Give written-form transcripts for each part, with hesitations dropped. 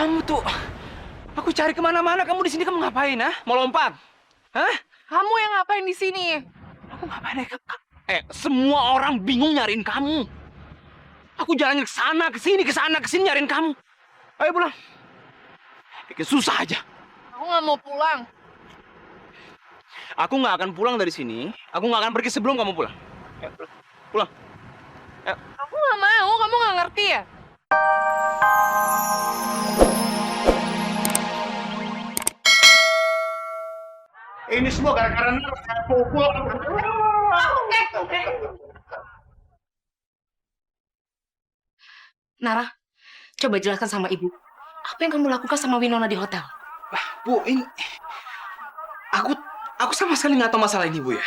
Kamu tuh, aku cari kemana-mana. Kamu di sini kamu ngapain, ah? Mau lompat? Hah? Kamu yang ngapain di sini? Aku ngapain? Semua orang bingung nyariin kamu. Aku jalan ke sana, ke sini nyariin kamu. Ayo pulang. Bikin susah aja. Aku nggak mau pulang. Aku nggak akan pulang dari sini. Aku nggak akan pergi sebelum kamu pulang. Ayo, pulang. Ayo. Aku nggak mau. Kamu nggak ngerti ya? Ini semua gara-gara Nara saya pukul. Nara, coba jelaskan sama ibu. Apa yang kamu lakukan sama Winona di hotel? Bu, ini aku sama sekali nggak tahu masalah ini, Bu ya.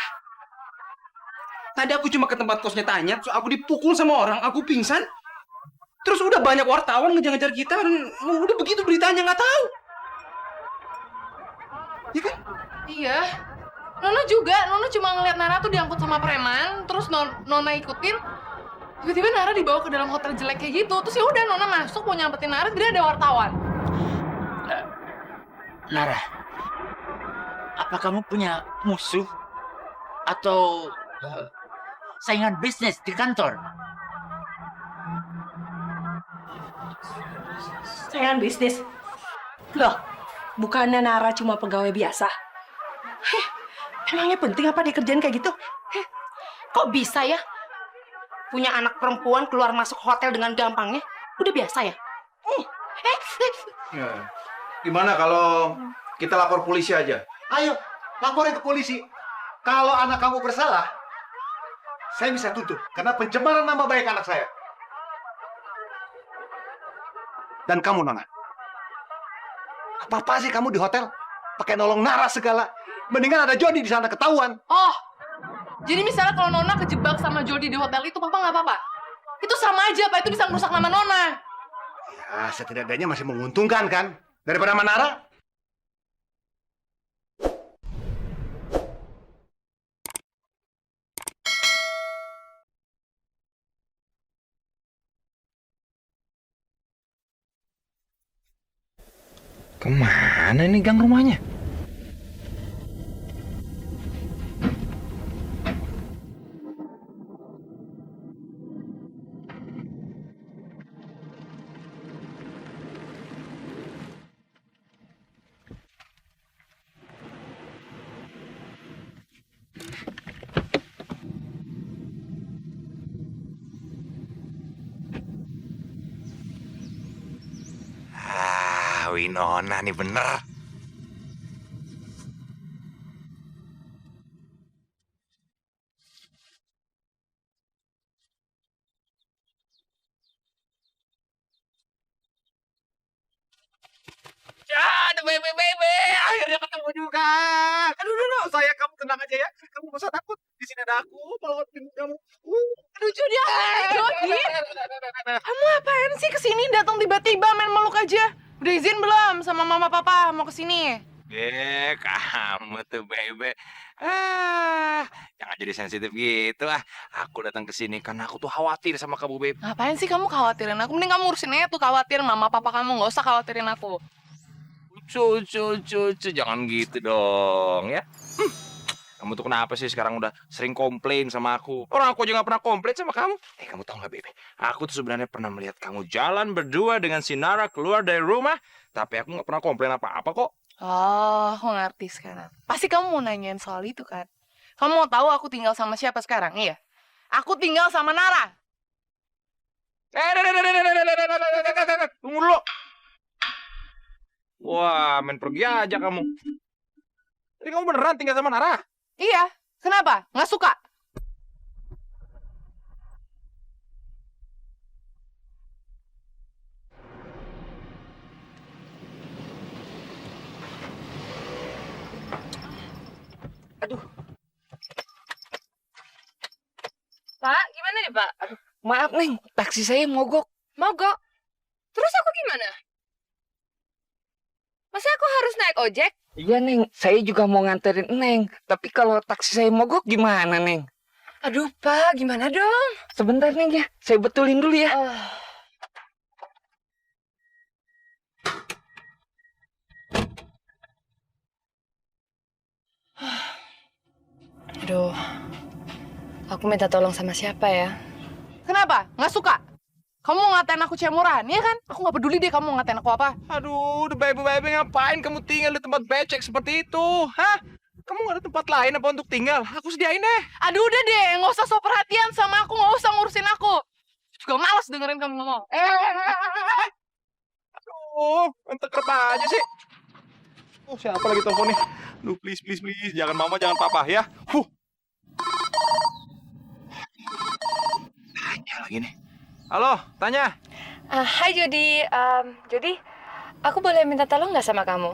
Tadi aku cuma ke tempat kosnya Tanya, terus aku dipukul sama orang, aku pingsan. Terus udah banyak wartawan ngejar-ngejar kita, dan udah begitu beritanya nggak tahu. Iya kan? Iya. Nona juga. Nona cuma ngeliat Nara tuh diangkut sama preman, terus Nona ikutin. Tiba-tiba Nara dibawa ke dalam hotel jelek kayak gitu. Terus ya udah Nona masuk mau nyampetin Nara, dia ada wartawan. Nara, apa kamu punya musuh atau saingan bisnis di kantor? Saingan bisnis. Loh, bukannya Nara cuma pegawai biasa? Emangnya penting apa dikerjain kayak gitu? Kok bisa ya? Punya anak perempuan keluar masuk hotel dengan gampangnya? Udah biasa ya? Ya. Gimana kalau kita lapor polisi aja? Ayo, laporin ke polisi. Kalau anak kamu bersalah, saya bisa tutup karena pencemaran nama baik anak saya. Dan kamu, Nona. Apa-apa sih kamu di hotel? Pakai nolong Nara segala. Mendingan ada Jody di sana ketahuan. Oh, jadi misalnya kalau Nona kejebak sama Jody di hotel itu, Papa nggak apa-apa? Itu sama aja, Pak. Itu bisa merusak nama Nona. Ya, setidaknya masih menguntungkan kan? Daripada sama Nara. Kemana nih gang rumahnya? Winona nih bener. Ya, ada bebe, akhirnya ketemu juga. Aduh, saya kamu tenang aja ya. Kamu gak usah takut. Di sini ada aku, melawan pintu kamu. Lucu dia. Jody, kamu apaan sih kesini datang tiba-tiba main meluk aja? Udah izin belum sama mama papa mau kesini? Kamu tuh bebe. Jangan jadi sensitif gitu ah. Aku datang ke sini karena aku tuh khawatir sama kamu, bebe. Ngapain sih kamu khawatirin aku? Mending kamu urusin aja tuh khawatir mama papa kamu, nggak usah khawatirin aku. Cucu, jangan gitu dong ya. Kamu tuh kenapa sih sekarang udah sering komplain sama aku? Orang aku aja gak pernah komplain sama kamu. Kamu tahu gak, bebe? Aku tuh sebenarnya pernah melihat kamu jalan berdua dengan si Nara keluar dari rumah. Tapi aku gak pernah komplain apa-apa kok. Oh, aku ngerti sekarang. Pasti kamu mau nanyain soal itu kan? Kamu mau tahu aku tinggal sama siapa sekarang? Iya. Aku tinggal sama Nara. Tunggu dulu. Wah, main pergi aja kamu. Jadi kamu beneran tinggal sama Nara? Iya. Kenapa? Nggak suka? Aduh, Pak, gimana nih, Pak? maaf Neng, taksi saya mogok. Mogok? Terus aku gimana? Masa aku harus naik ojek? Iya Neng, saya juga mau nganterin Neng. Tapi kalau taksi saya mogok gimana Neng? Aduh, Pak, gimana dong? Sebentar Neng ya, saya betulin dulu ya. Aduh, aku minta tolong sama siapa ya? Kenapa? Nggak suka? Kamu mau ngatain aku cewek murahan, ya kan? Aku nggak peduli deh kamu mau ngatain aku apa. Aduh, udah baby ngapain kamu tinggal di tempat becek seperti itu? Hah? Kamu gak ada tempat lain apa untuk tinggal? Aku sediain deh. Aduh, udah deh, nggak usah sok perhatian sama aku, nggak usah ngurusin aku. Juga males dengerin kamu ngomong. Aduh, entek aja sih. Oh, siapa lagi telepon nih? Duh, please. Jangan mama, jangan papa ya. Tanya lagi nih. Halo, tanya. Hai Jody, Jody, aku boleh minta tolong nggak sama kamu?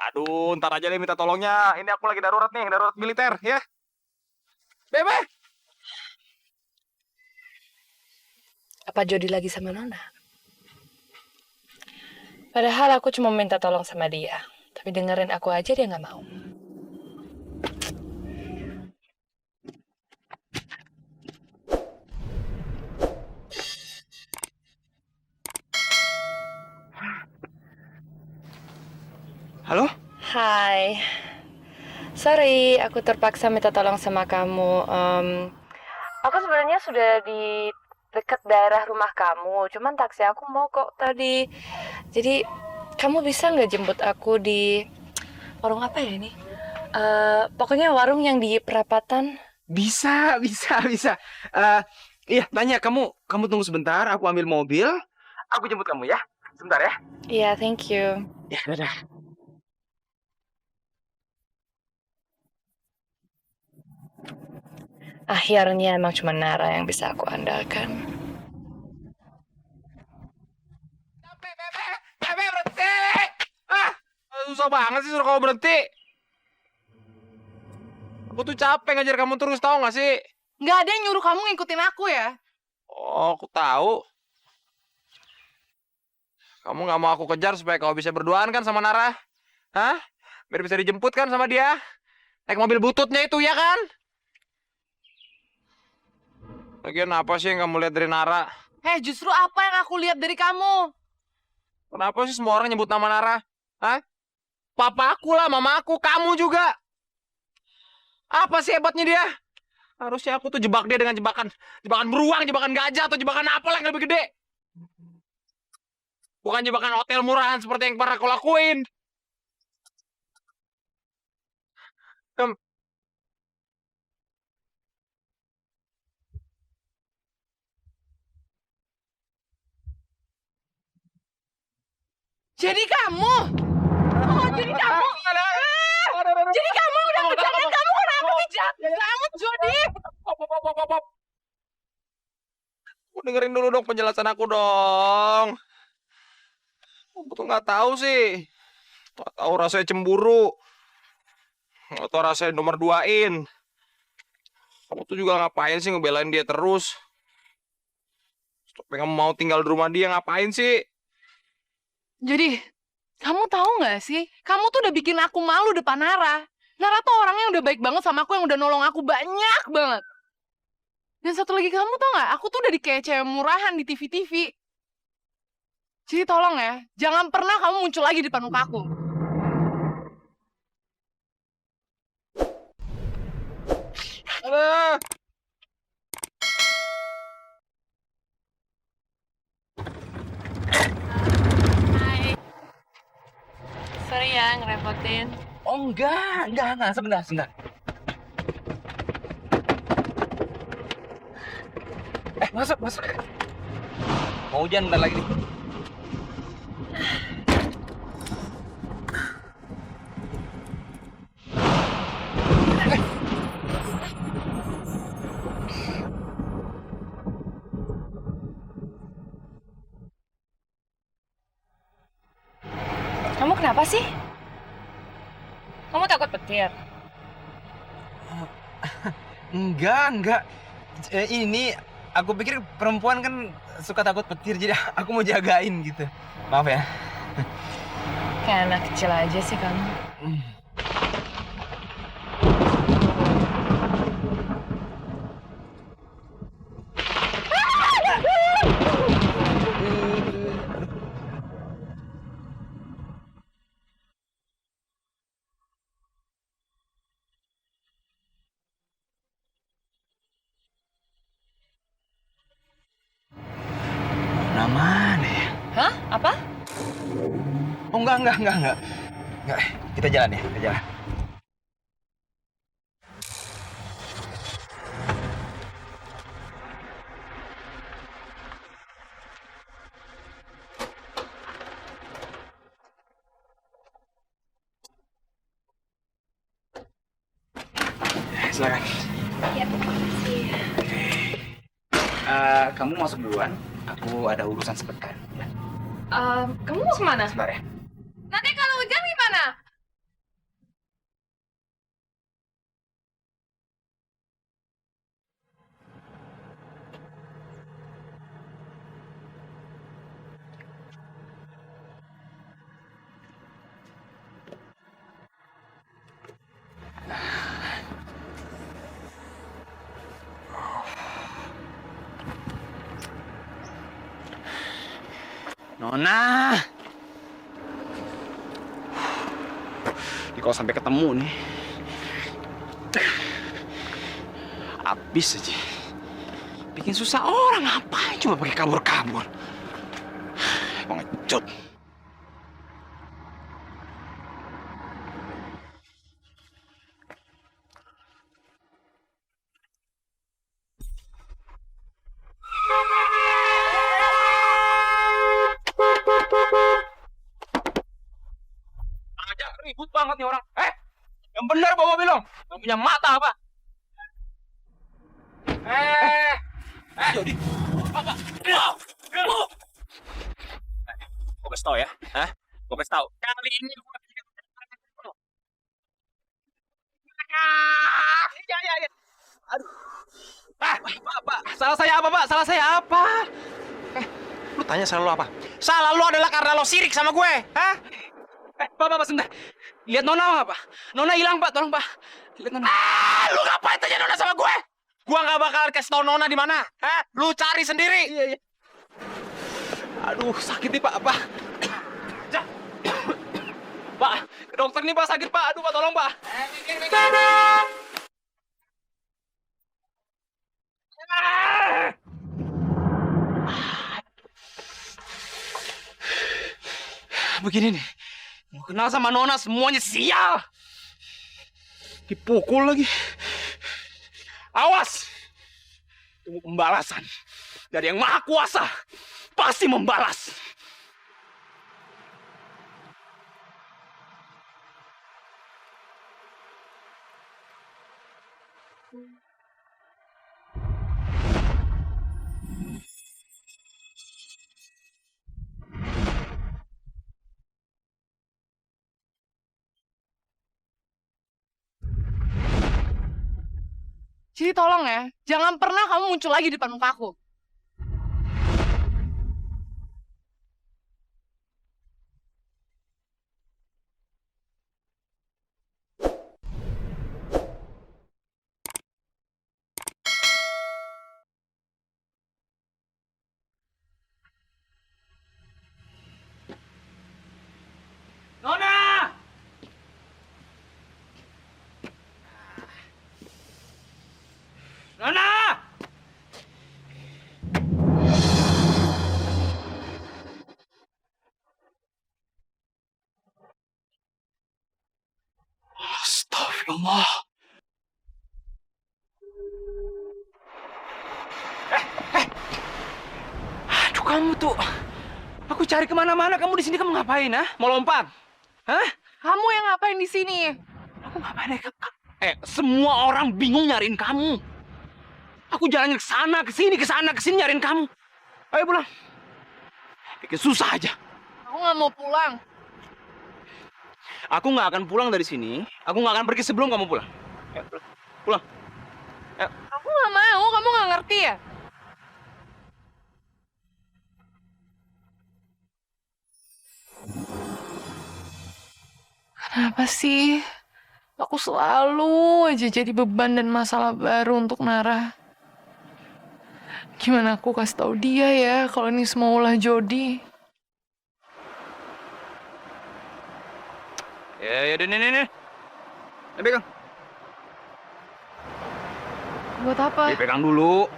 Aduh, ntar aja deh minta tolongnya. Ini aku lagi darurat nih, darurat militer ya. Bebe. Apa Jody lagi sama Nona? Padahal aku cuma minta tolong sama dia, tapi dengerin aku aja dia nggak mau. Halo? Hai, sorry aku terpaksa minta tolong sama kamu. Aku sebenarnya sudah di dekat daerah rumah kamu, cuman taksi aku mau kok tadi. Jadi kamu bisa nggak jemput aku di warung apa ya ini? Pokoknya warung yang di perapatan. Bisa. Iya, tanya kamu tunggu sebentar, aku ambil mobil. Aku jemput kamu ya. Sebentar ya. Iya, thank you. Ya, dadah. Akhirnya emang cuma Nara yang bisa aku andalkan. Bebe, berhenti! Susah banget sih suruh kamu berhenti. Aku tuh capek ngajar kamu terus, tahu nggak sih? Nggak ada yang nyuruh kamu ngikutin aku ya. Oh, aku tahu. Kamu nggak mau aku kejar supaya kau bisa berduaan kan sama Nara? Hah? Biar bisa dijemput kan sama dia? Naik mobil bututnya itu, ya kan? Lagian apa sih yang kamu lihat dari Nara? Justru apa yang aku lihat dari kamu? Kenapa sih semua orang nyebut nama Nara? Hah? Papa aku lah, mama aku, kamu juga. Apa sih hebatnya dia? Harusnya aku tuh jebak dia dengan jebakan beruang, jebakan gajah, atau jebakan apa lah yang lebih gede. Bukan jebakan hotel murahan seperti yang pernah aku lakuin. Jadi kamu? Oh, jadi kamu? Jadi kamu udah ngejagain kamu kenapa dijagain kamu, Jody? Dengerin dulu dong penjelasan aku dong. Aku tuh nggak tahu sih. Nggak tahu rasanya cemburu. Nggak tahu rasanya nomor duain. Kamu tuh juga ngapain sih ngebelain dia terus? Sampai kamu mau tinggal di rumah dia ngapain sih? Jadi, kamu tahu nggak sih? Kamu tuh udah bikin aku malu depan Nara. Nara tuh orangnya udah baik banget sama aku, yang udah nolong aku banyak banget. Dan satu lagi, kamu tau nggak? Aku tuh udah kayak cewek murahan di TV-TV. Jadi tolong ya, jangan pernah kamu muncul lagi di depan muka aku. Aduh. Sorry ya ngerepotin. Oh enggak, sebentar. Masuk. Mau hujan bentar lagi nih. Kamu kenapa sih? Kamu takut petir? Enggak. Ini aku pikir perempuan kan suka takut petir, jadi aku mau jagain gitu. Maaf ya. Kayak anak kecil aja sih kamu. Oh, enggak. Enggak, kita jalan ya, kita jalan. Silakan. Ya, makasih. Kamu masuk duluan. Aku ada urusan sebentar. Ya. Kamu mau kemana? Sebentar ya. Nanti kalau hujan gimana? Nona. Ini kalau sampai ketemu nih. Habis aja. Bikin susah orang, ngapain cuma pakai kabur-kabur. Pengecut. Ajak ribut banget nih orang. Yang benar bawa belong. Yang punya mata apa? Jody. Apa? Gue kasih tau ya. Gue kasih tau. Kali ini gue Ya. Aduh. Pak. Salah saya apa, Pak? Salah saya apa? Lu tanya salah lu apa? Salah lu adalah karena lo sirik sama gue. Pak, sebentar. Lihat Nona nggak, Pak? Nona hilang, Pak. Tolong, Pak. Lihat Nona. Lu ngapain tanya Nona sama gue? Gua nggak bakal kasih tau Nona di mana. Lu cari sendiri. Iya. Aduh, sakit nih, Pak. Apa? Pak, ke dokter nih, Pak. Sakit, Pak. Aduh, Pak. Tolong, Pak. Begini nih. Mau kenal sama Nona semuanya sial. Dipukul lagi. Awas. Tunggu pembalasan. Dari yang maha kuasa. Pasti membalas. Jadi tolong ya, jangan pernah kamu muncul lagi di depan muka aku. Nona! Nona! Astagfirullah. Aduh, kamu tuh. Aku cari kemana-mana. Kamu di sini kamu ngapain, Mau lompat? Kamu yang ngapain di sini? Aku ngapain semua orang bingung nyariin kamu. Aku jalannya ke sana, ke sini nyariin kamu. Ayo pulang. Bikin susah aja. Aku nggak mau pulang. Aku nggak akan pulang dari sini. Aku nggak akan pergi sebelum kamu pulang. Ayo, pulang. Ayo. Aku nggak mau, kamu nggak ngerti ya? Kenapa sih? Aku selalu aja jadi beban dan masalah baru untuk Nara. Gimana aku kasih tahu dia ya kalau ini semua ulah Jody? Ya, nih. Pegang. Buat apa? Pegang dulu.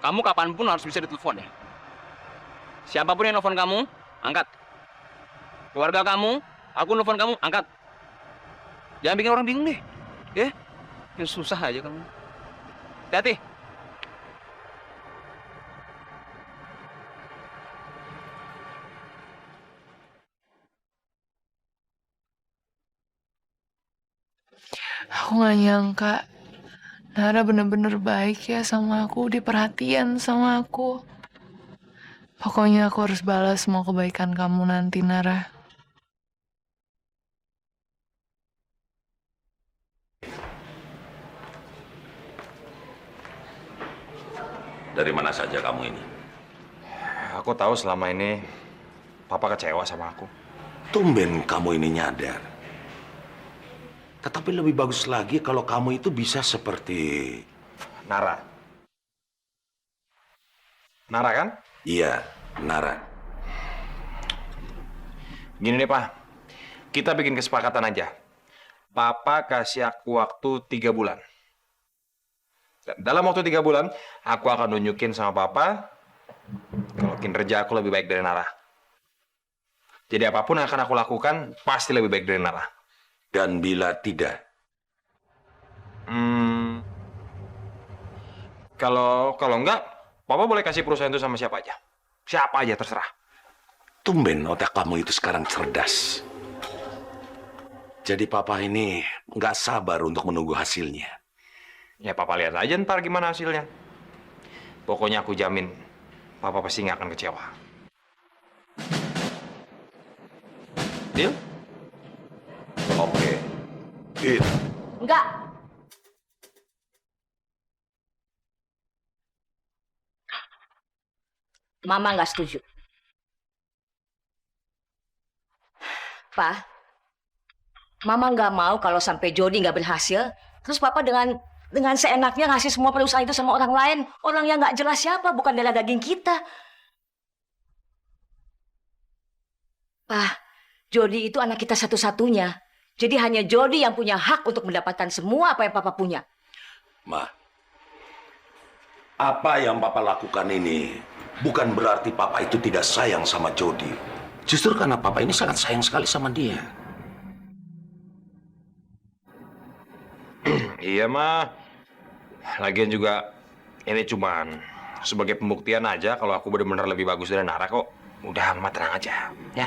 kamu kapanpun harus bisa ditelepon ya. Siapapun yang nelfon kamu, angkat. Keluarga kamu, aku nelfon kamu, angkat. Jangan bikin orang bingung deh. Ya? Yang susah aja kamu. Hati-hati. Aku nggak nyangka Nara bener-bener baik ya sama aku, diperhatian sama aku. Pokoknya aku harus balas semua kebaikan kamu nanti, Nara. Dari mana saja kamu ini? Aku tahu selama ini papa kecewa sama aku. Tumben kamu ini nyadar. Tetapi lebih bagus lagi kalau kamu itu bisa seperti... Nara. Nara kan? Iya, Nara. Gini deh, Pak. Kita bikin kesepakatan aja. Papa kasih aku waktu 3 bulan. Dan dalam waktu 3 bulan, aku akan nunjukin sama Papa kalau kinerja aku lebih baik dari Nara. Jadi apapun yang akan aku lakukan, pasti lebih baik dari Nara. Dan bila tidak, Kalau enggak, Papa boleh kasih perusahaan itu sama siapa aja. Siapa aja, terserah. tumben otak kamu itu sekarang cerdas. Jadi papa ini nggak sabar untuk menunggu hasilnya. Ya, Papa lihat aja ntar gimana hasilnya. Pokoknya aku jamin, Papa pasti nggak akan kecewa. Deal? Oke. Deal. Enggak. Mama nggak setuju. Pak, Mama nggak mau kalau sampai Jody nggak berhasil, terus Papa dengan seenaknya ngasih semua perusahaan itu sama orang lain, orang yang nggak jelas siapa, bukan darah daging kita. Pak, Jody itu anak kita satu-satunya. Jadi hanya Jody yang punya hak untuk mendapatkan semua apa yang Papa punya. Ma, apa yang papa lakukan ini bukan berarti papa itu tidak sayang sama Jody. Justru karena papa ini sangat sayang sekali sama dia. Iya, Ma. Lagian juga ini cuman sebagai pembuktian aja kalau aku benar-benar lebih bagus dari Nara kok. Udah, Mama tenang aja, ya.